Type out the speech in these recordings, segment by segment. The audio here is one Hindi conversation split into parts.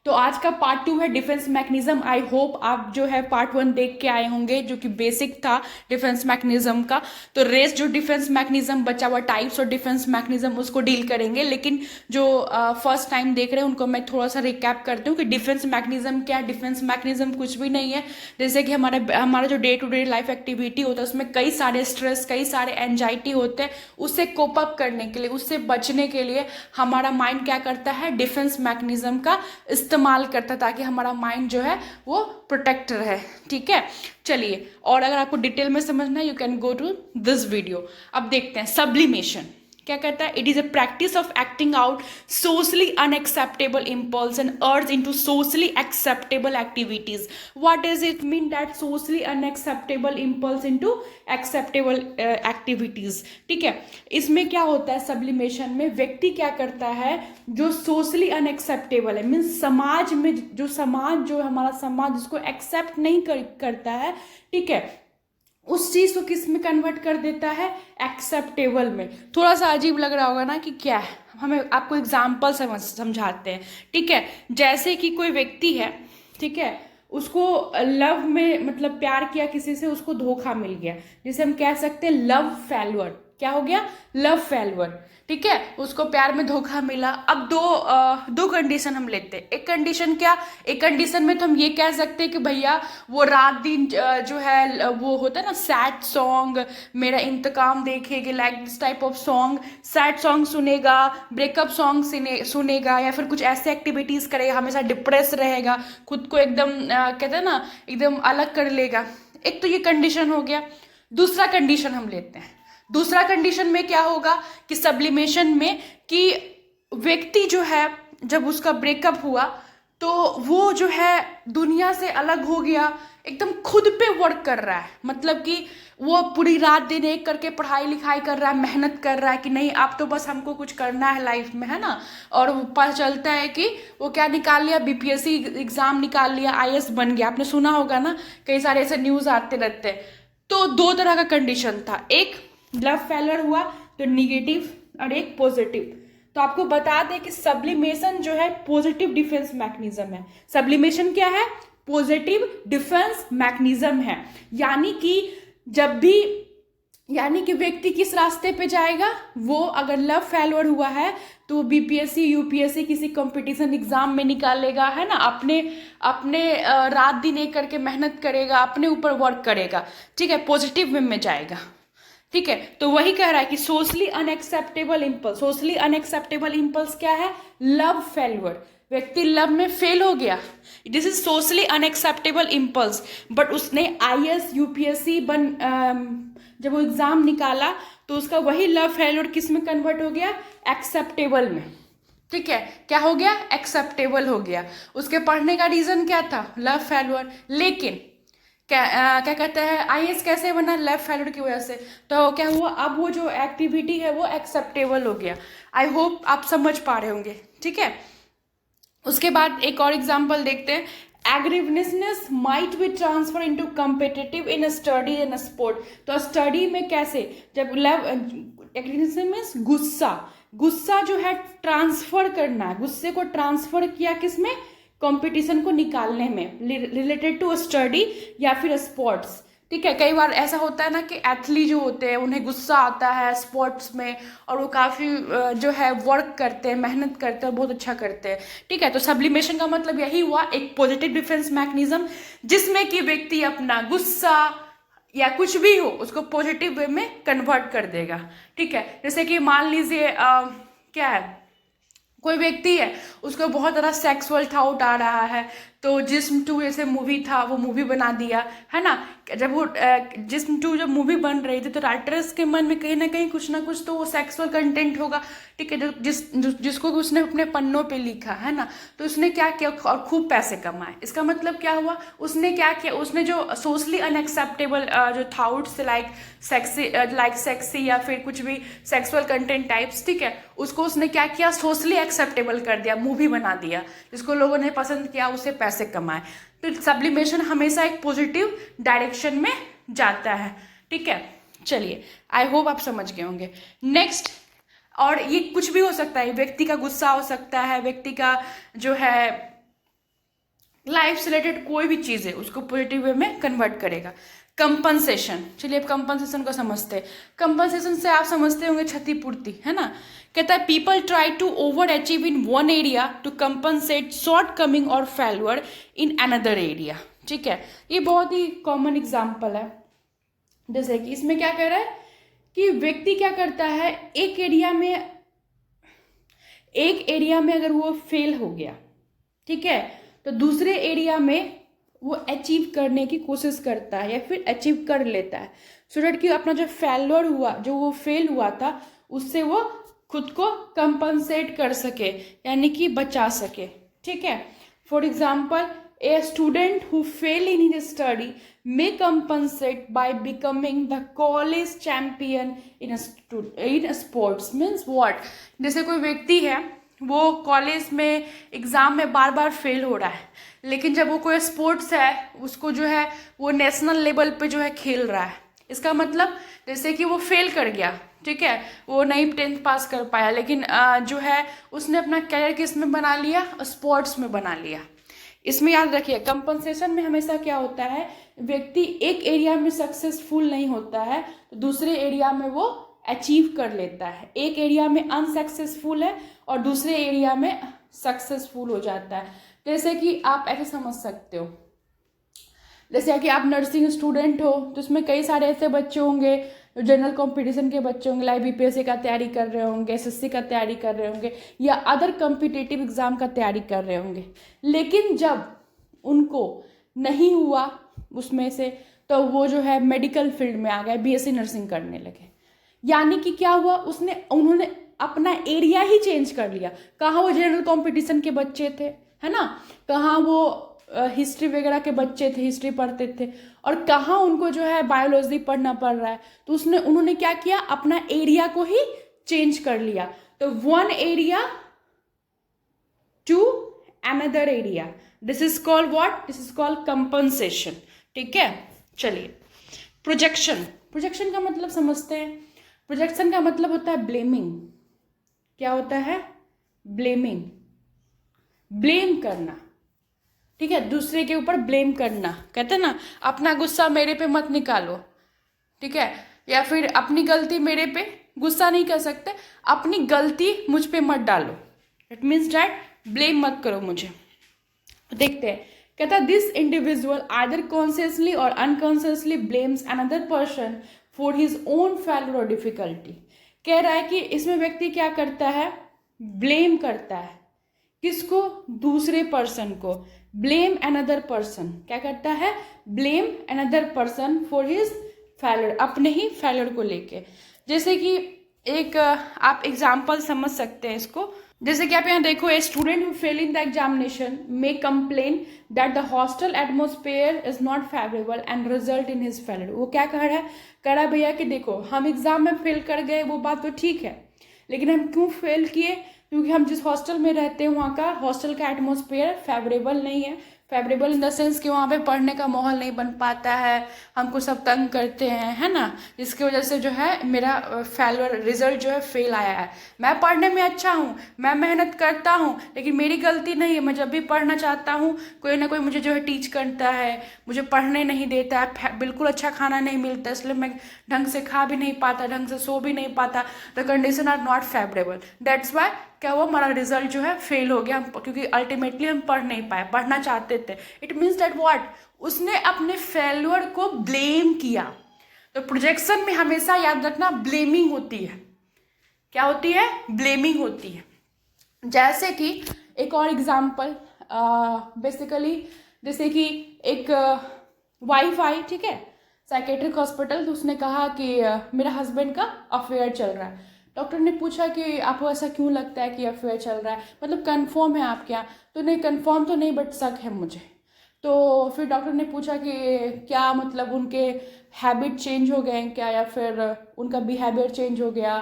तो आज का पार्ट 2 है डिफेंस मैकेनिज्म। आई होप आप जो है पार्ट 1 देख के आए होंगे, जो कि बेसिक था डिफेंस मैकेनिज्म का। तो रेस्ट जो डिफेंस मैकेनिज्म बचा हुआ टाइप्स और डिफेंस मैकेनिज्म उसको डील करेंगे। लेकिन जो फर्स्ट टाइम देख रहे हैं उनको मैं थोड़ा सा रिकैप करती हूँ कि डिफेंस मैकेनिज्म क्या है। डिफेंस मैकेनिज्म कुछ भी नहीं है, जैसे कि हमारा हमारा जो day to day life activity होता है उसमें कई सारे स्ट्रेस, कई सारे एंजाइटी होते हैं। उससे कोप अप करने के लिए, उससे बचने के लिए हमारा माइंड क्या करता है, डिफेंस मैकेनिज्म का इस्तेमाल करता है, ताकि हमारा माइंड जो है वो प्रोटेक्ट रहे। ठीक है, चलिए। और अगर आपको डिटेल में समझना है you can go to this video. अब देखते हैं सब्लिमेशन क्या कहता है। It is a practice of acting out socially unacceptable impulse and urge into socially acceptable activities. What does it mean that socially unacceptable impulse into acceptable activities? ठीक है, इसमें क्या होता है सब्लिमेशन में, व्यक्ति क्या करता है जो सोशली अनएक्सेप्टेबल है, मीन्स समाज में जो हमारा समाज जिसको एक्सेप्ट नहीं करता है, ठीक है, उस चीज को किस में कन्वर्ट कर देता है, एक्सेप्टेबल में। थोड़ा सा अजीब लग रहा होगा ना कि क्या है, हमें आपको एग्जाम्पल समझाते हैं। ठीक है, जैसे कि कोई व्यक्ति है, ठीक है, उसको लव में मतलब प्यार किया किसी से, उसको धोखा मिल गया, जिसे हम कह सकते हैं लव फेल्योर। क्या हो गया, लव फेल्योर। ठीक है, उसको प्यार में धोखा मिला। अब दो कंडीशन हम लेते हैं। एक कंडीशन क्या, एक कंडीशन में तो हम ये कह सकते हैं कि भैया वो रात दिन जो है वो होता है ना सैड सॉन्ग, मेरा इंतकाम देखेगी, like this type of song, sad song सुनेगा, ब्रेकअप सॉन्ग सुनेगा, या फिर कुछ ऐसे एक्टिविटीज करेगा, हमेशा डिप्रेस रहेगा, खुद को एकदम कहते हैं ना एकदम अलग कर लेगा। एक तो ये कंडीशन हो गया। दूसरा कंडीशन हम लेते हैं। दूसरा कंडीशन में क्या होगा कि सब्लिमेशन में कि व्यक्ति जो है जब उसका ब्रेकअप हुआ तो वो जो है दुनिया से अलग हो गया, एकदम खुद पे वर्क कर रहा है। मतलब कि वो पूरी रात दिन एक करके पढ़ाई लिखाई कर रहा है, मेहनत कर रहा है कि नहीं अब तो बस हमको कुछ करना है लाइफ में, है ना। और वो पता चलता है कि वो क्या निकाल लिया, बीपीएससी एग्जाम निकाल लिया, आईएएस बन गया। आपने सुना होगा ना, कई सारे ऐसे न्यूज आते रहते हैं। तो दो तरह का कंडीशन था, एक लव फेलर हुआ तो निगेटिव, और एक पॉजिटिव। तो आपको बता दें कि सब्लिमेशन जो है पॉजिटिव डिफेंस मैकेनिज्म है। सब्लिमेशन क्या है, पॉजिटिव डिफेंस मैकेनिज्म है। यानी कि जब भी, यानी कि व्यक्ति किस रास्ते पे जाएगा, वो अगर लव फेल्योर हुआ है तो बीपीएससी यूपीएससी किसी कंपटीशन एग्जाम में निकालेगा, है ना, अपने अपने रात दिन एक करके मेहनत करेगा, अपने ऊपर वर्क करेगा। ठीक है, पॉजिटिव वे में जाएगा। ठीक है, तो वही कह रहा है कि socially unacceptable impulse, socially unacceptable impulse क्या है, लव फेल्योर। व्यक्ति लव में फेल हो गया, this is socially unacceptable impulse. But उसने आईएएस यूपीएससी जब वो एग्जाम निकाला तो उसका वही लव फेल्योर किस में कन्वर्ट हो गया, एक्सेप्टेबल में। ठीक है, क्या हो गया, एक्सेप्टेबल हो गया। उसके पढ़ने का रीजन क्या था, लव फेल्योर। लेकिन क्या कहते हैं, आईएएस कैसे बना, लेफ्ट फेल्योर की वजह से। तो क्या हुआ, अब वो जो एक्टिविटी है वो एक्सेप्टेबल हो गया। आई होप आप समझ पा रहे होंगे। ठीक है, उसके बाद एक और एग्जांपल देखते हैं। Aggressiveness might be transfer into competitive in study and sport. तो स्टडी में कैसे, जब एग्रीवनेसनेस मीन्स गुस्सा, गुस्सा जो है ट्रांसफर करना है, गुस्से को ट्रांसफर किया किसमें, कंपटीशन को निकालने में, रिलेटेड टू स्टडी या फिर स्पोर्ट्स। ठीक है, कई बार ऐसा होता है ना कि एथलीट जो होते हैं उन्हें गुस्सा आता है स्पोर्ट्स में, और वो काफ़ी जो है वर्क करते हैं, मेहनत करते हैं, बहुत अच्छा करते हैं। ठीक है, तो सब्लिमेशन का मतलब यही हुआ, एक पॉजिटिव डिफेंस मैकेनिज्म जिसमें कि व्यक्ति अपना गुस्सा या कुछ भी हो उसको पॉजिटिव वे में कन्वर्ट कर देगा। ठीक है, जैसे कि मान लीजिए क्या है, कोई व्यक्ति है उसको बहुत ज़्यादा सेक्सुअल थाउट आ रहा है, तो जिस्म 2 जैसे मूवी था वो मूवी बना दिया, है ना। जब वो जिस्म 2 जब मूवी बन रही थी तो राइटर्स के मन में कहीं ना कहीं कुछ ना कुछ तो वो सेक्सुअल कंटेंट होगा। ठीक है, जिसको भी उसने अपने पन्नों पे लिखा, है ना। तो उसने क्या किया, और खूब पैसे कमाए। इसका मतलब क्या हुआ, उसने क्या किया, उसने जो सोशली अनएक्सेप्टेबल जो थाउट्स लाइक सेक्सी या फिर कुछ भी सेक्सुअल कंटेंट टाइप्स, ठीक है, उसको उसने क्या किया, सोशली एक्सेप्टेबल कर दिया, मूवी बना दिया, जिसको लोगों ने पसंद किया, उससे पैसे कमाए। तो सब्लिमेशन हमेशा एक पॉजिटिव डायरेक्शन में जाता है। ठीक है, चलिए, आई होप आप समझ गए होंगे। नेक्स्ट, और ये कुछ भी हो सकता है, व्यक्ति का गुस्सा हो सकता है, व्यक्ति का जो है लाइफ से रिलेटेड कोई भी चीज़ है उसको पॉजिटिव वे में कन्वर्ट करेगा। कंपनसेशन, चलिए अब कंपनसेशन को समझते हैं। कंपनसेशन से आप समझते होंगे क्षतिपूर्ति, है ना। कहता है people try to overachieve in one area to compensate shortcoming और फेल्यूर इन अनदर एरिया। ठीक है, ये बहुत ही कॉमन एग्जाम्पल है। जैसे कि इसमें क्या कह रहा है कि व्यक्ति क्या करता है, एक एरिया में अगर वो फेल हो गया, ठीक है, तो दूसरे एरिया में वो अचीव करने की कोशिश करता है या फिर अचीव कर लेता है, सो दैट कि अपना जो फेल्योर हुआ, जो वो फेल हुआ था, उससे वो खुद को कंपनसेट कर सके, यानी कि बचा सके। ठीक है, for example a student who fail in his study may compensate by becoming the college champion in a sports। means what? जैसे कोई व्यक्ति है, वो कॉलेज में एग्ज़ाम में बार बार फेल हो रहा है, लेकिन जब वो कोई स्पोर्ट्स है उसको जो है वो नेशनल लेवल पे जो है खेल रहा है। इसका मतलब जैसे कि वो फेल कर गया, ठीक है, वो नहीं 10th पास कर पाया, लेकिन जो है उसने अपना कैरियर किस में बना लिया, स्पोर्ट्स में बना लिया। इसमें याद रखिए कंपनसेशन में हमेशा क्या होता है, व्यक्ति एक एरिया में सक्सेसफुल नहीं होता है तो दूसरे एरिया में वो अचीव कर लेता है। एक एरिया में अनसक्सेसफुल है और दूसरे एरिया में सक्सेसफुल हो जाता है। जैसे कि आप ऐसे समझ सकते हो, जैसे कि आप नर्सिंग स्टूडेंट हो तो उसमें कई सारे ऐसे बच्चे होंगे जो जनरल कंपटीशन के बच्चे होंगे, लाइक बीपीएससी का तैयारी कर रहे होंगे, एसएससी का तैयारी कर रहे होंगे या अदर कॉम्पिटिटिव एग्जाम का तैयारी कर रहे होंगे, लेकिन जब उनको नहीं हुआ उसमें से तो वो जो है मेडिकल फील्ड में आ गए, बीएससी नर्सिंग करने लगे। यानी कि क्या हुआ, उन्होंने अपना एरिया ही चेंज कर लिया। कहाँ वो जनरल कंपटीशन के बच्चे थे, है ना, कहाँ वो हिस्ट्री वगैरह के बच्चे थे, हिस्ट्री पढ़ते थे, और कहाँ उनको जो है बायोलॉजी पढ़ना पड़ रहा है, तो उन्होंने क्या किया, अपना एरिया को ही चेंज कर लिया। तो one area to another area, this is called what, this is called compensation. ठीक है, चलिए प्रोजेक्शन का मतलब समझते हैं। प्रोजेक्शन का मतलब होता है ब्लेमिंग। क्या होता है, ब्लेमिंग, ब्लेम करना। ठीक है, दूसरे के ऊपर ब्लेम करना, कहते हैं ना अपना गुस्सा मेरे पे मत निकालो, ठीक है, या फिर अपनी गलती मेरे पे, गुस्सा नहीं कर सकते, अपनी गलती मुझ पे मत डालो, इट मीन्स डैट ब्लेम मत करो मुझे। देखते हैं, कहता है दिस इंडिविजुअल आइदर कॉन्शियसली और unconsciously blames another person for his own failure और डिफिकल्टी। कह रहा है कि इसमें व्यक्ति क्या करता है, ब्लेम करता है, किसको, दूसरे पर्सन को। ब्लेम अनदर पर्सन, क्या करता है, blame another person for his failure, अपने ही फेल्योर को लेके। जैसे कि एक आप एग्जाम्पल समझ सकते हैं इसको, जैसे कि आप यहाँ देखो, a student who fail in the examination may complain that the hostel atmosphere is not favourable and result in his failure. वो क्या कह रहा है भैया कि देखो हम एग्जाम में फेल कर गए, वो बात तो ठीक है, लेकिन हम क्यों फेल किए, क्योंकि हम जिस हॉस्टल में रहते हैं वहाँ का हॉस्टल का एटमॉस्फेयर फेवरेबल नहीं है। फेवरेबल इन द सेंस कि वहाँ पे पढ़ने का माहौल नहीं बन पाता है, हमको सब तंग करते हैं, है ना, जिसकी वजह से जो है मेरा फेल्योर रिजल्ट जो है फेल आया है। मैं पढ़ने में अच्छा हूँ, मैं मेहनत करता हूँ, लेकिन मेरी गलती नहीं है। मैं जब भी पढ़ना चाहता हूँ कोई ना कोई मुझे जो है टीच करता है, मुझे पढ़ने नहीं देता है, बिल्कुल अच्छा खाना नहीं मिलता, इसलिए मैं ढंग से खा भी नहीं पाता, ढंग से सो भी नहीं पाता। The condition are not favourable, that's why क्या हुआ, हमारा रिजल्ट जो है फेल हो गया, क्योंकि अल्टीमेटली हम पढ़ नहीं पाए, पढ़ना चाहते थे। इट मीन्स दैट व्हाट, उसने अपने फेल्योर को ब्लेम किया। तो प्रोजेक्शन में हमेशा याद रखना ब्लेमिंग होती है। क्या होती है, ब्लेमिंग होती है। जैसे कि एक और एग्जाम्पल, बेसिकली जैसे कि एक वाइफ आई, ठीक है, साइकेट्रिक हॉस्पिटल, तो उसने कहा कि मेरा हस्बैंड का अफेयर चल रहा है। डॉक्टर ने पूछा कि आपको ऐसा क्यों लगता है कि अफेयर चल रहा है, मतलब कंफर्म है आप क्या, तो नहीं कंफर्म तो नहीं बट शक है मुझे। तो फिर डॉक्टर ने पूछा कि क्या मतलब उनके हैबिट चेंज हो गए हैं क्या, या फिर उनका बिहेवियर चेंज हो गया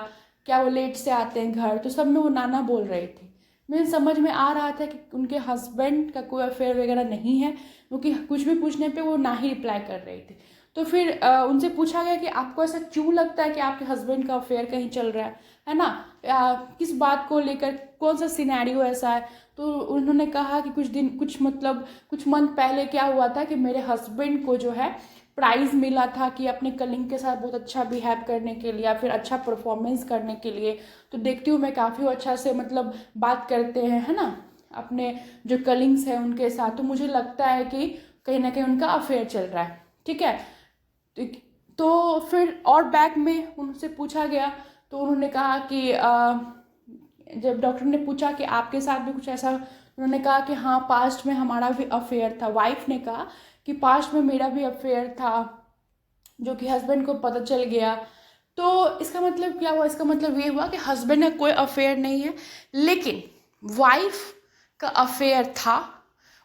क्या, वो लेट से आते हैं घर, तो सब में वो नाना बोल रही थी। मुझे समझ में आ रहा था कि उनके हस्बैंड का कोई अफेयर वगैरह नहीं है, क्योंकि कुछ भी पूछने पे वो ना ही रिप्लाई कर रही थी। तो फिर उनसे पूछा गया कि आपको ऐसा क्यों लगता है कि आपके हस्बैंड का अफेयर कहीं चल रहा है ना, किस बात को लेकर, कौन सा सिनेरियो ऐसा है। तो उन्होंने कहा कि कुछ मंथ पहले क्या हुआ था कि मेरे हस्बैंड को जो है प्राइज़ मिला था कि अपने कलिंग के साथ बहुत अच्छा बिहेव करने के लिए या फिर अच्छा परफॉर्मेंस करने के लिए। तो देखती हूँ मैं काफ़ी अच्छा से बात करते हैं, है ना, अपने जो कलिंग्स हैं उनके साथ। तो मुझे लगता है कि कहीं ना कहीं उनका अफेयर चल रहा है, ठीक है। तो फिर और बैक में उनसे पूछा गया तो उन्होंने कहा कि जब डॉक्टर ने पूछा कि आपके साथ भी कुछ ऐसा, उन्होंने कहा कि हाँ पास्ट में हमारा भी अफेयर था। वाइफ ने कहा कि पास्ट में मेरा भी अफेयर था जो कि हस्बैंड को पता चल गया। तो इसका मतलब क्या हुआ, इसका मतलब ये हुआ कि हस्बैंड का कोई अफेयर नहीं है, लेकिन वाइफ का अफेयर था।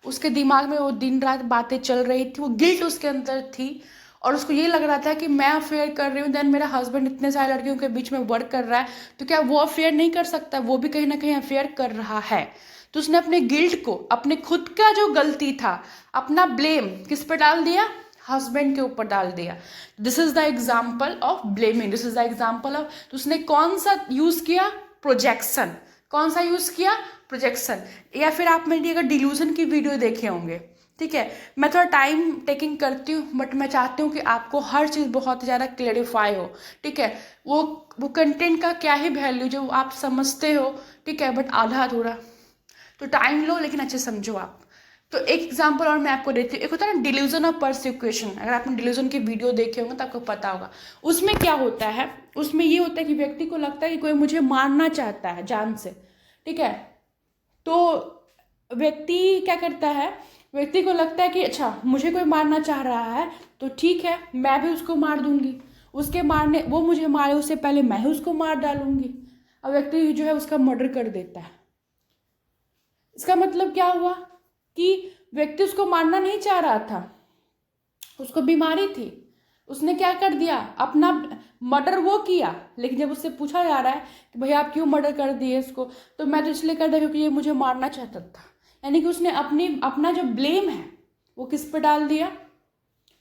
उसके दिमाग में वो दिन रात बातें चल रही थी, वो गिल्ट उसके अंदर थी और उसको ये लग रहा था कि मैं अफेयर कर रही हूँ, देन मेरा हस्बैंड इतने सारे लड़कियों के बीच में वर्क कर रहा है, तो क्या वो अफेयर नहीं कर सकता? वो भी कहीं ना कहीं अफेयर कर रहा है। तो उसने अपने गिल्ट को, अपने खुद का जो गलती था, अपना ब्लेम किस पर डाल दिया? हस्बैंड के ऊपर डाल दिया। This is the example of blaming, this is the example of. तो उसने कौन सा यूज किया? प्रोजेक्शन। कौन सा यूज किया? प्रोजेक्शन। या फिर आप मेरी अगर डिल्यूजन की वीडियो देखे होंगे, ठीक है, मैं थोड़ा टाइम टेकिंग करती हूँ बट मैं चाहती हूँ कि आपको हर चीज़ बहुत ज़्यादा क्लेरिफाई हो, ठीक है। वो कंटेंट का क्या ही वैल्यू जो आप समझते हो, ठीक है, बट आधा अधूरा। तो टाइम लो लेकिन अच्छे समझो आप। तो एक एग्जांपल और मैं आपको देती हूँ। एक होता है ना डिल्यूजन ऑफ परसिक्यूशन, अगर आपने डिल्यूजन की वीडियो देखे होंगे तो आपको पता होगा। उसमें क्या होता है, उसमें ये होता है कि व्यक्ति को लगता है कि कोई मुझे मारना चाहता है जान से, ठीक है। तो व्यक्ति क्या करता है, व्यक्ति को लगता है कि अच्छा मुझे कोई मारना चाह रहा है तो ठीक है, मैं भी उसको मार दूंगी, उसके मारने, वो मुझे मारे उससे पहले मैं ही उसको मार डालूंगी। और व्यक्ति जो है उसका मर्डर कर देता है। इसका मतलब क्या हुआ कि व्यक्ति उसको मारना नहीं चाह रहा था, उसको बीमारी थी, उसने क्या कर दिया, अपना मर्डर वो किया। लेकिन जब उससे पूछा जा रहा है कि भैया आप क्यों मर्डर कर दिए इसको, तो मैं तो इसलिए कर दिया क्योंकि ये मुझे मारना चाहता था। यानी कि उसने अपना जो ब्लेम है वो किस पे डाल दिया?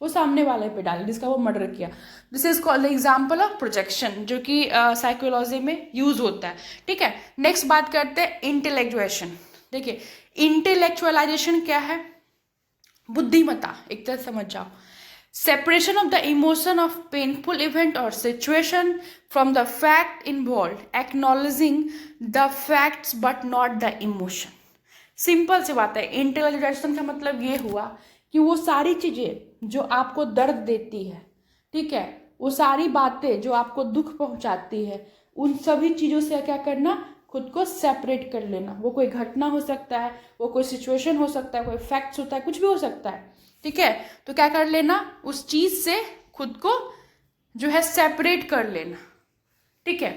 वो सामने वाले पे डाल, जिसका वो मर्डर किया। This is called the example of projection, जो कि साइकोलॉजी में यूज होता है, ठीक है। नेक्स्ट बात करते हैं इंटेलेक्चुएशन। देखिए इंटेलेक्चुअलाइजेशन क्या है? बुद्धिमत्ता, एक तरह समझ जाओ। Separation of the emotion of painful event और situation from the fact involve, acknowledging the facts but not the emotion. Simple सी बात है। इंटेलेक्चुअलाइजेशन का मतलब ये हुआ कि वो सारी चीजें जो आपको दर्द देती है, ठीक है, वो सारी बातें जो आपको दुख पहुंचाती है, उन सभी चीजों से क्या करना? खुद को सेपरेट कर लेना। वो कोई घटना हो सकता है, वो कोई सिचुएशन हो सकता है, कोई फैक्ट्स होता है, कुछ भी हो सकता है, ठीक है। तो क्या कर लेना? उस चीज से खुद को जो है सेपरेट कर लेना, ठीक है।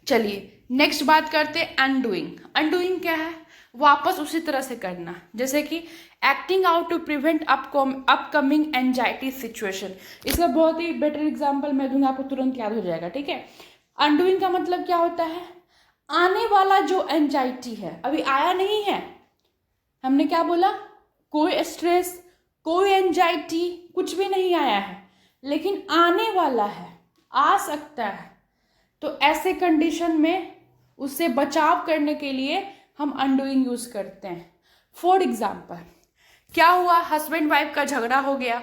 चलिए नेक्स्ट बात करते हैं अनडूइंग। अनडूइंग क्या है? वापस उसी तरह से करना, जैसे कि acting out to prevent upcoming anxiety situation. इसका बहुत ही बेटर एग्जांपल मैं दूंगा, आपको तुरंत याद हो जाएगा, ठीक है। अनडूइंग का मतलब क्या होता है? आने वाला जो एंजाइटी है, अभी आया नहीं है, हमने क्या बोला? कोई स्ट्रेस, कोई एंजाइटी, कुछ भी नहीं आया है, लेकिन आने वाला है, आ सकता है। तो ऐसे कंडीशन में उससे बचाव करने के लिए हम अनडूइंग यूज करते हैं। फॉर एग्जाम्पल क्या हुआ, हस्बैंड वाइफ का झगड़ा हो गया,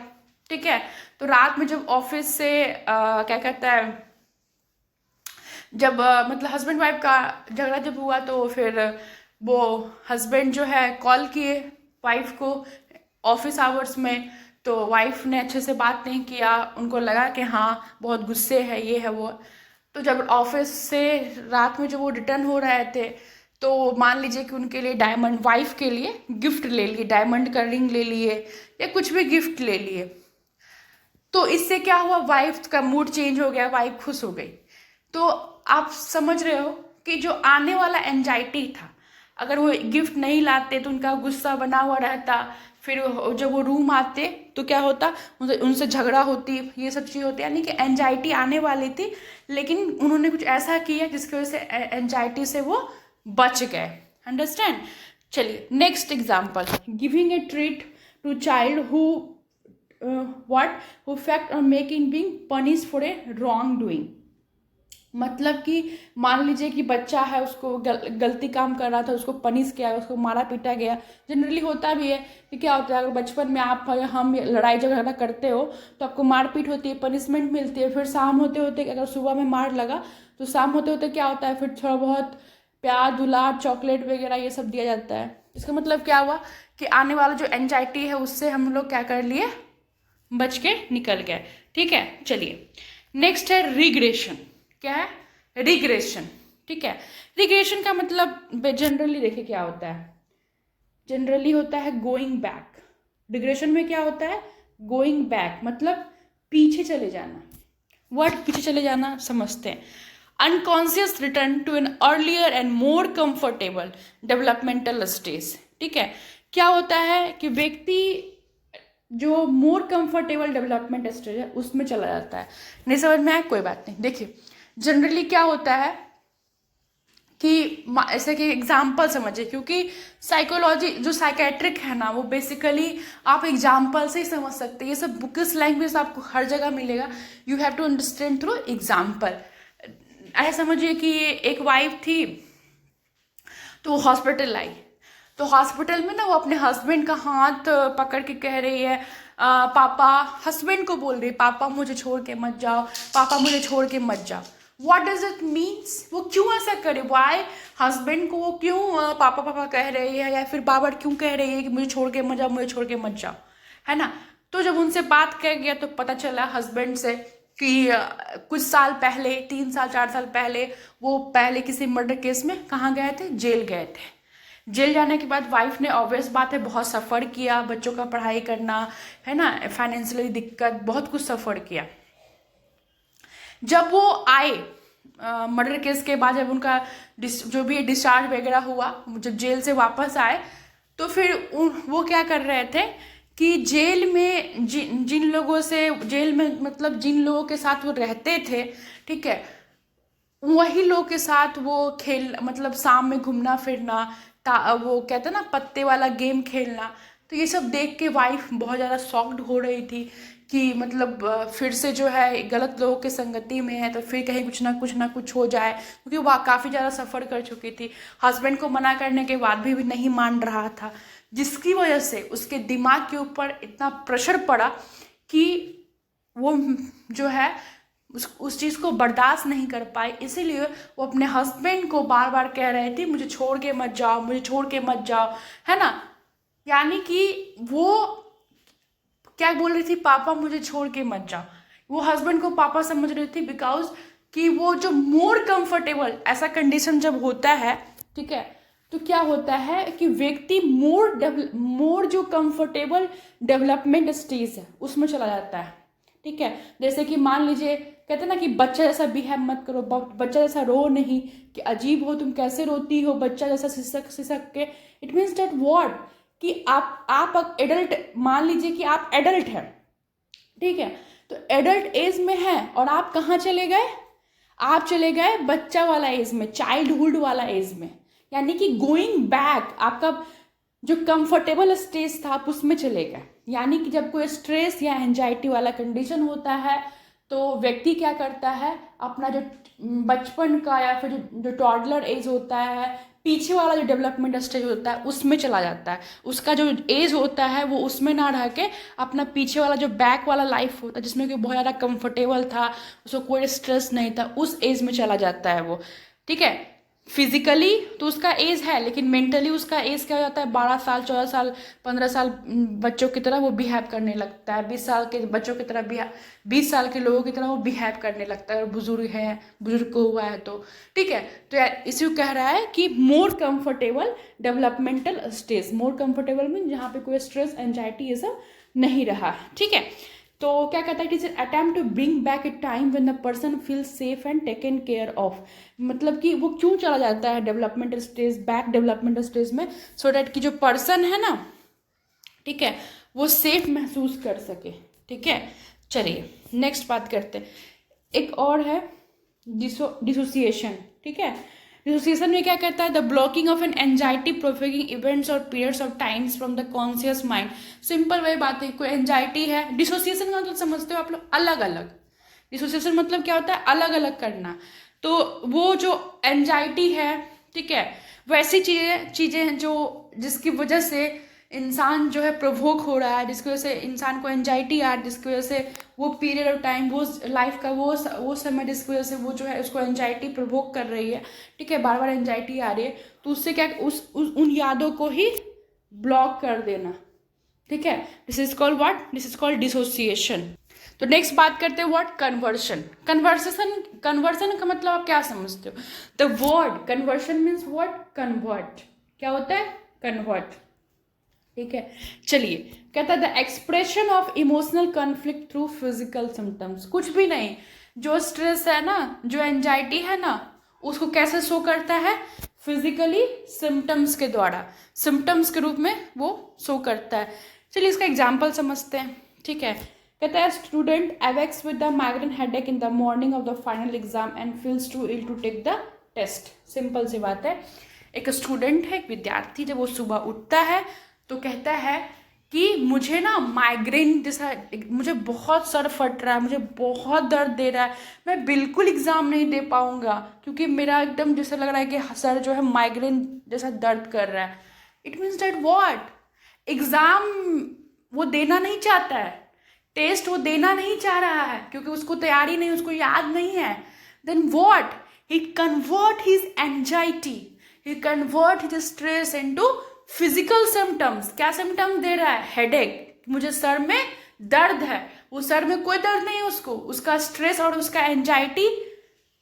ठीक है। तो रात में जब ऑफिस से क्या कहता है, जब मतलब हस्बैंड वाइफ का झगड़ा जब हुआ तो फिर वो हस्बैंड जो है कॉल किए वाइफ को ऑफिस आवर्स में। तो वाइफ ने अच्छे से बात नहीं किया, उनको लगा कि हाँ बहुत गुस्से है, ये है वो। तो जब ऑफिस से रात में जब वो रिटर्न हो रहे थे तो मान लीजिए कि उनके लिए डायमंड, वाइफ के लिए गिफ्ट ले लिए, डायमंड का रिंग ले लिए या कुछ भी गिफ्ट ले लिए। तो इससे क्या हुआ, वाइफ का मूड चेंज हो गया, वाइफ खुश हो गई। तो आप समझ रहे हो कि जो आने वाला एंजाइटी था, अगर वो गिफ्ट नहीं लाते तो उनका गुस्सा बना हुआ रहता, फिर जब वो रूम आते तो क्या होता, उनसे झगड़ा होती, ये सब चीज़ होती, यानी कि एंजाइटी आने वाली थी, लेकिन उन्होंने कुछ ऐसा किया जिसकी वजह से एंजाइटी से वो बच गए। अंडरस्टैंड? चलिए next example, giving a treat to child who what who fact और make in being punish for a wrong doing. मतलब कि मान लीजिए कि बच्चा है, उसको गलती काम कर रहा था, उसको पनिश किया, उसको मारा पीटा गया। जनरली होता भी है कि क्या होता है, अगर बचपन में आप हम लड़ाई झगड़ा करते हो तो आपको मारपीट होती है, पनिशमेंट मिलती है, फिर शाम होते होते अगर सुबह में मार लगा तो शाम होते होते क्या होता है, फिर थोड़ा बहुत प्यार दुलार चॉकलेट वगैरह ये सब दिया जाता है। इसका मतलब क्या हुआ कि आने वाला जो एंजाइटी है उससे हम लोग क्या कर लिए, बच के निकल गए। ठीक है, चलिए नेक्स्ट है रिग्रेशन। क्या है, रिग्रेशन। ठीक है, रिग्रेशन का मतलब जनरली देखिए क्या होता है, जनरली होता है गोइंग बैक। रिग्रेशन में क्या होता है, गोइंग बैक मतलब पीछे चले जाना। वर्ड पीछे चले जाना समझते हैं। Unconscious return to an earlier and more comfortable developmental stage. ठीक है, क्या होता है कि व्यक्ति जो मोर कंफर्टेबल डेवलपमेंट स्टेज है उसमें चला जाता है। नहीं समझ में आया, कोई बात नहीं। देखिए जनरली क्या होता है कि ऐसे कि एग्जाम्पल समझिए, क्योंकि साइकोलॉजी जो साइकेट्रिक है ना वो बेसिकली आप एग्जाम्पल से ही समझ सकते हैं। ये सब बुकिश लैंग्वेज आपको हर जगह मिलेगा, you have to understand through example. ऐसा समझिए कि एक वाइफ थी तो वो हॉस्पिटल आई, तो हॉस्पिटल में ना वो अपने हस्बैंड का हाथ पकड़ के कह रही है पापा, हस्बैंड को बोल रही है पापा मुझे छोड़ के मत जाओ, पापा मुझे छोड़ के मत जाओ। व्हाट डज इट मीन्स, वो क्यों ऐसा करे, वाई हस्बैंड को वो क्यों पापा पापा कह रही है, या फिर बार बार क्यों कह रही है कि मुझे छोड़ के मत जाओ, मुझे छोड़ के मत जाओ, है ना। तो जब उनसे बात कर गया तो पता चला हस्बैंड से कि कुछ साल पहले, 3 साल 4 साल पहले वो पहले किसी मर्डर केस में कहाँ गए थे, जेल गए थे। जेल जाने के बाद वाइफ ने ऑब्वियस बात है बहुत सफ़र किया, बच्चों का पढ़ाई करना है ना, फाइनेंशियली दिक्कत, बहुत कुछ सफ़र किया। जब वो आए मर्डर केस के बाद, जब उनका जो भी डिस्चार्ज वगैरह हुआ, जब जेल से वापस आए तो फिर वो क्या कर रहे थे कि जेल में जिन लोगों से, जेल में मतलब जिन लोगों के साथ वो रहते थे, ठीक है, वही लोगों के साथ वो खेल, मतलब शाम में घूमना फिरना, वो कहते हैं ना पत्ते वाला गेम खेलना। तो ये सब देख के वाइफ बहुत ज़्यादा शॉक्ड हो रही थी कि मतलब फिर से जो है गलत लोगों के संगति में है तो फिर कहीं कुछ ना कुछ हो जाए, क्योंकि वो काफ़ी ज़्यादा सफ़र कर चुकी थी। हस्बैंड को मना करने के बाद भी नहीं मान रहा था, जिसकी वजह से उसके दिमाग के ऊपर इतना प्रेशर पड़ा कि वो जो है उस चीज़ को बर्दाश्त नहीं कर पाए। इसीलिए वो अपने हस्बैंड को बार बार कह रहे थे मुझे छोड़ के मत जाओ, मुझे छोड़ के मत जाओ, है ना। यानी कि वो क्या बोल रही थी, पापा मुझे छोड़ के मत जाओ। वो हस्बैंड को पापा समझ रही थी, बिकॉज कि वो जो मोर कंफर्टेबल, ऐसा कंडीशन जब होता है, ठीक है, तो क्या होता है कि व्यक्ति मोर जो कंफर्टेबल डेवलपमेंट स्टेज है उसमें चला जाता है। ठीक है, जैसे कि मान लीजिए कहते हैं ना कि बच्चा जैसा बिहेव मत करो, बच्चा जैसा रो नहीं, कि अजीब हो तुम, कैसे रोती हो, बच्चा जैसा सिसक सिसक के। इट मीन्स डेट व्हाट कि आप एडल्ट, मान लीजिए कि आप एडल्ट हैं, ठीक है, तो एडल्ट एज में है और आप कहाँ चले गए, आप चले गए बच्चा वाला एज में, चाइल्डहुड वाला एज में। यानी कि गोइंग बैक, आपका जो कंफर्टेबल स्टेज था आप उसमें चले गए। यानी कि जब कोई स्ट्रेस या एंजाइटी वाला कंडीशन होता है तो व्यक्ति क्या करता है, अपना जो बचपन का या फिर जो टॉडलर एज होता है, पीछे वाला जो डेवलपमेंट स्टेज होता है उसमें चला जाता है। उसका जो एज होता है वो उसमें ना रह के अपना पीछे वाला जो बैक वाला लाइफ होता है, जिसमें कि बहुत ज़्यादा कंफर्टेबल था, उसको कोई स्ट्रेस नहीं था, उस एज में चला जाता है वो। ठीक है, फिजिकली तो उसका एज है, लेकिन मेंटली उसका एज क्या हो जाता है, 12 साल 14 साल 15 साल बच्चों की तरह वो बिहेव करने लगता है, 20 साल के बच्चों की तरह 20 साल के लोगों की तरह वो बिहेव करने लगता है, और बुजुर्ग को हुआ है तो। ठीक है, तो यार इसी कह रहा है कि मोर comfortable developmental stage, more comfortable mean जहाँ पे कोई स्ट्रेस एंजाइटी ये सब नहीं रहा। ठीक है, तो क्या कहता है, it is attempt to bring back a time when the person feel safe and taken care of. मतलब कि वो क्यों चला जाता है developmental stage, back developmental stage में, सो डैट कि जो पर्सन है ना, ठीक है, वो सेफ महसूस कर सके। ठीक है, चलिए नेक्स्ट बात करते हैं। एक और है डिसोसिएशन। ठीक है, डिसोसिएशन में क्या कहता है, the blocking of an anxiety provoking events और periods of times from the conscious mind. Simple वही बात है, कोई एंजाइटी है, डिसोसिएशन का मतलब समझते हो आप लोग, अलग अलग। डिसोसिएशन मतलब क्या होता है, अलग अलग करना। तो वो जो एंजाइटी है, ठीक है, वैसी चीज़ें हैं जो जिसकी वजह से इंसान जो है प्रोवोक हो रहा है, जिसकी वजह से इंसान को एंजाइटी आ रही है, जिसकी वजह से वो पीरियड ऑफ टाइम, वो लाइफ का वो समय जिसकी वजह से वो जो है उसको एंजाइटी प्रोवोक कर रही है, ठीक है, बार बार एंजाइटी आ रही है, तो उससे क्या उन यादों को ही ब्लॉक कर देना, ठीक है। This is called what, this is called dissociation. तो नेक्स्ट बात करते हैं व्हाट, कन्वर्शन। कन्वर्सन का मतलब आप क्या समझते हो, the word conversion means what, convert, क्या होता है, कन्वर्ट, ठीक है। चलिए, कहता है the expression of emotional conflict through physical symptoms. कुछ भी नहीं, जो स्ट्रेस है ना, जो एंजाइटी है ना, उसको कैसे शो करता है, फिजिकली सिम्टम्स के द्वारा, सिम्टम्स के रूप में वो शो करता है। चलिए इसका एग्जाम्पल समझते हैं, ठीक है। कहता है student awakes with the migraine headache in the morning of the final exam and feels too ill to take the test. Simple सी बात है, एक स्टूडेंट है, एक विद्यार्थी, जब वो सुबह उठता है तो कहता है कि मुझे ना माइग्रेन जैसा, मुझे बहुत सर फट रहा है, मुझे बहुत दर्द दे रहा है, मैं बिल्कुल एग्ज़ाम नहीं दे पाऊंगा क्योंकि मेरा एकदम जैसा लग रहा है कि सर जो है माइग्रेन जैसा दर्द कर रहा है। It means that what, exam वो देना नहीं चाहता है, टेस्ट वो देना नहीं चाह रहा है क्योंकि उसको तैयारी नहीं, उसको याद नहीं है। Then what, he convert his anxiety, he convert his stress into physical symptoms. क्या सिम्टम्स दे रहा है, हेडेक, मुझे सर में दर्द है, वो सर में कोई दर्द नहीं है, उसको उसका स्ट्रेस और उसका एंजाइटी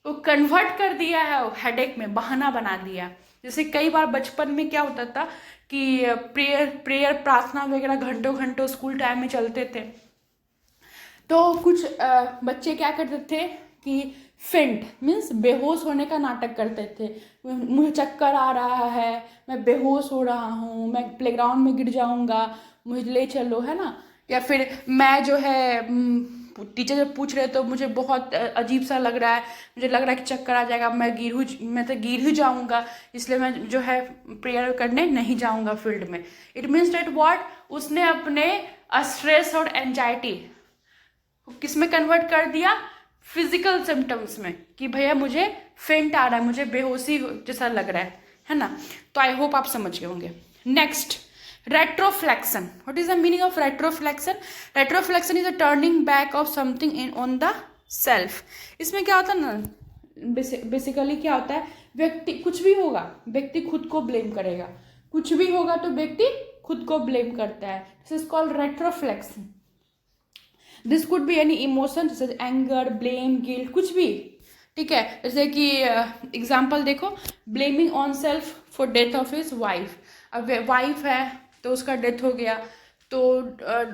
वो कन्वर्ट कर दिया है हेडेक में, बहाना बना दिया। जैसे कई बार बचपन में क्या होता था कि प्रेयर प्रार्थना वगैरह घंटों घंटों स्कूल टाइम में चलते थे, तो कुछ बच्चे क्या करते थे कि फेंट मीन्स बेहोश होने का नाटक करते थे, मुझे चक्कर आ रहा है, मैं बेहोश हो रहा हूँ, मैं प्लेग्राउंड में गिर जाऊँगा, मुझे ले चलो, है ना। या फिर मैं जो है टीचर जब पूछ रहे तो मुझे बहुत अजीब सा लग रहा है, मुझे लग रहा है कि चक्कर आ जाएगा, मैं तो गिर ही जाऊँगा, इसलिए मैं जो है प्रेयर करने नहीं जाऊँगा फील्ड में। इट मीन्स डेट व्हाट, उसने अपने स्ट्रेस और एंजाइटी किस में कन्वर्ट कर दिया, फिजिकल सिम्टम्स में, कि भैया मुझे फेंट आ रहा है, मुझे बेहोशी जैसा लग रहा है ना। तो आई होप आप समझ गए होंगे। Next, retroflection. What is the meaning of retroflection? Retroflection is a turning back of something in on the self. इसमें क्या होता है ना, बेसिकली क्या होता है, व्यक्ति कुछ भी होगा, व्यक्ति खुद को ब्लेम करेगा, कुछ भी होगा तो व्यक्ति खुद को ब्लेम करता है। This is called retroflection. This could be any emotion जैसे एंगर, ब्लेम, गिल्ट, कुछ भी, ठीक है। जैसे कि एग्जाम्पल देखो, blaming on self for death of his wife. अब वाइफ है तो उसका डेथ हो गया, तो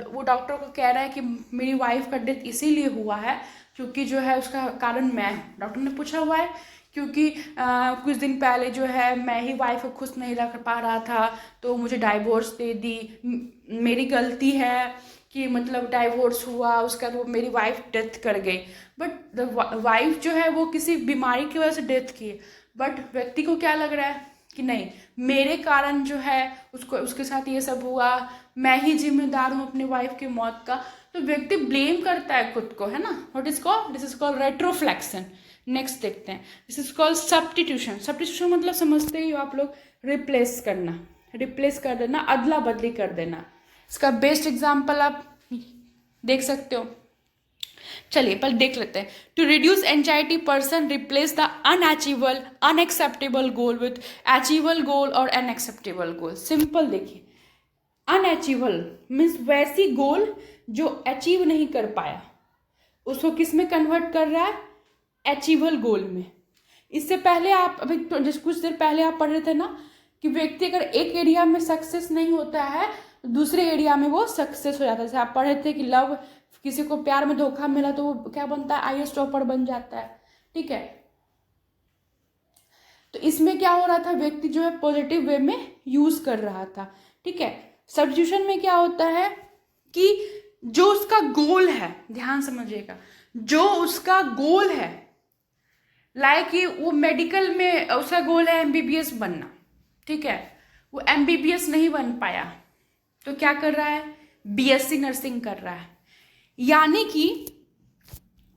वो डॉक्टर को कह रहा है कि मेरी वाइफ का डेथ इसीलिए हुआ है क्योंकि जो है उसका कारण मैं हूँ। डॉक्टर ने पूछा हुआ है क्योंकि कुछ दिन पहले जो है मैं ही वाइफ को खुश नहीं रख पा रहा था तो मुझे डाइवोर्स दे दी, मेरी गलती है कि मतलब डाइवोर्स हुआ, उसका वो मेरी वाइफ डेथ कर गई। बट द वाइफ जो है वो किसी बीमारी की वजह से डेथ की, बट व्यक्ति को क्या लग रहा है कि नहीं, मेरे कारण जो है उसको उसके साथ ये सब हुआ, मैं ही जिम्मेदार हूँ अपनी वाइफ की मौत का। तो व्यक्ति ब्लेम करता है खुद को, है ना। What is called, this is called retroflection. Next देखते हैं, this is called substitution. Substitution मतलब समझते ही हो आप लोग, रिप्लेस करना, रिप्लेस कर देना, अदला बदली कर देना। इसका बेस्ट एग्जाम्पल आप देख सकते हो। चलिए पहले देख लेते हैं। To reduce anxiety person replace the unachievable unacceptable goal with achievable goal और अनएक्सेप्टेबल गोल। सिंपल देखिए, अनअचीवेबल मीन्स वैसी गोल जो अचीव नहीं कर पाया, उसको किस में कन्वर्ट कर रहा है, अचीवेबल गोल में। इससे पहले आप अभी कुछ देर पहले आप पढ़ रहे थे ना कि व्यक्ति अगर एक एरिया में सक्सेस नहीं होता है दूसरे एरिया में वो सक्सेस हो जाता है। जैसे आप पढ़े थे कि लव, किसी को प्यार में धोखा मिला तो वो क्या बनता है, आईएएस टॉपर बन जाता है, ठीक है। तो इसमें क्या हो रहा था, व्यक्ति जो है पॉजिटिव वे में यूज कर रहा था, ठीक है। सब्स्टिट्यूशन में क्या होता है कि जो उसका गोल है, ध्यान समझिएगा, जो उसका गोल है लाइक कि वो मेडिकल में उसका गोल है एमबीबीएस बनना, ठीक है, वो एमबीबीएस नहीं बन पाया तो क्या कर रहा है, बीएससी नर्सिंग कर रहा है। यानी कि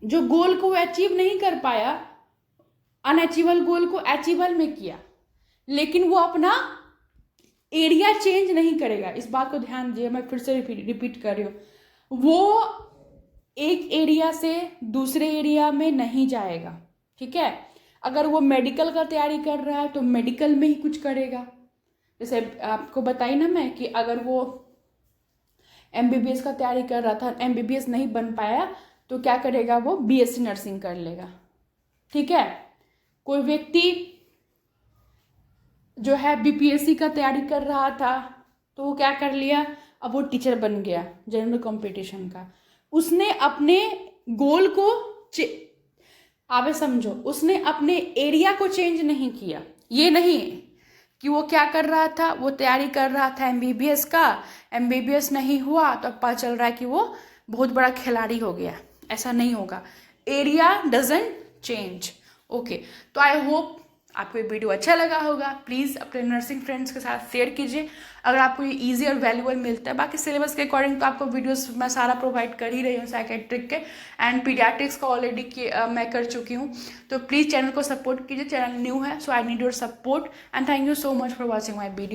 जो गोल को वो अचीव नहीं कर पाया, अनअचीवल गोल को अचीवल में किया, लेकिन वो अपना एरिया चेंज नहीं करेगा। इस बात को ध्यान दीजिए, मैं फिर से रिपीट कर रही हूँ, वो एक एरिया से दूसरे एरिया में नहीं जाएगा, ठीक है। अगर वो मेडिकल का तैयारी कर रहा है तो मेडिकल में ही कुछ करेगा। जैसे आपको बताई ना मैं कि अगर वो एमबीबीएस का तैयारी कर रहा था, एमबीबीएस नहीं बन पाया, तो क्या करेगा, वो बीएससी नर्सिंग कर लेगा, ठीक है। कोई व्यक्ति जो है बीपीएससी का तैयारी कर रहा था तो वो क्या कर लिया, अब वो टीचर बन गया जनरल कंपटीशन का। उसने अपने गोल को आप समझो, उसने अपने एरिया को चेंज नहीं किया। ये नहीं कि वो क्या कर रहा था, वो तैयारी कर रहा था एमबीबीएस का, एमबीबीएस नहीं हुआ तो पता चल रहा है कि वो बहुत बड़ा खिलाड़ी हो गया। ऐसा नहीं होगा, एरिया डजंट चेंज। ओके, तो आई होप आपको ये वीडियो अच्छा लगा होगा। प्लीज़ अपने नर्सिंग फ्रेंड्स के साथ शेयर कीजिए अगर आपको ये इजी और वैल्यूबल मिलता है। बाकी सिलेबस के अकॉर्डिंग तो आपको वीडियोस मैं सारा प्रोवाइड कर ही रही हूँ साइकेट्रिक के, एंड पीडियाट्रिक्स का ऑलरेडी मैं कर चुकी हूँ। तो प्लीज़ चैनल को सपोर्ट कीजिए, चैनल न्यू है, so I need your support and thank you so much for watching my video.